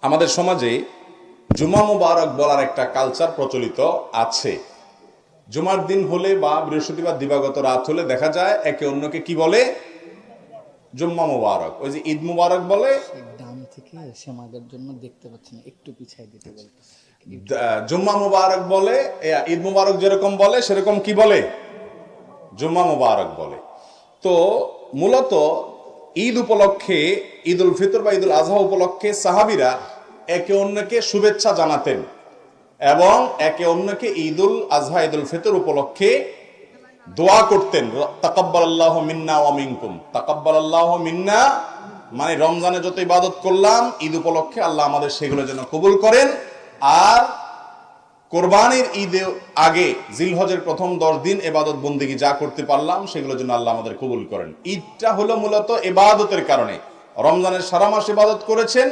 আমাদের সমাজে জুমা মুবারক বলার একটা কালচার প্রচলিত আছে। জুমার দিন হলে বা বৃহস্পতিবার দিবাগত রাত হলে দেখা যায় একে অন্যকে কি বলে, জুম্মা মুবারক। ওই যে ঈদ মুবারক বলে, ডান থেকে শ্যামাদের জন্য দেখতে পাচ্ছেন, একটু পিছাই দিতে বলতেছে। জুম্মা মুবারক বলে, ঈদ মুবারক যেরকম বলে সেরকম কি বলে, জুম্মা মুবারক বলে। তো মূলত ঈদ উপলক্ষে, ঈদ উল ফিতর বা ঈদ উল আজহা উপলক্ষে সাহাবীরা একে অন্যকে শুভেচ্ছা জানাতেন এবং একে অন্যকে ঈদ উল আজহা ঈদ উল ফিতর উপলক্ষে দোয়া করতেন। তাকাব্বালাল্লাহু মিন্না ওয়া মিনকুম। তাকাব্বালাল্লাহু মিন্না মানে রমজানে যত ইবাদত করলাম, ঈদ উপলক্ষে আল্লাহ আমাদের সেগুলো যেন কবুল করেন। আর কোরবানির ঈদে আগে জিলহজের প্রথম 10 দিন ইবাদত বন্দেগী যা করতে পারলাম সেগুলো যেন আল্লাহ আমাদের কবুল করেন। ঈদটা হলো মূলত ইবাদতের কারণে। রমজানের সারা মাস ইবাদত করেছেন,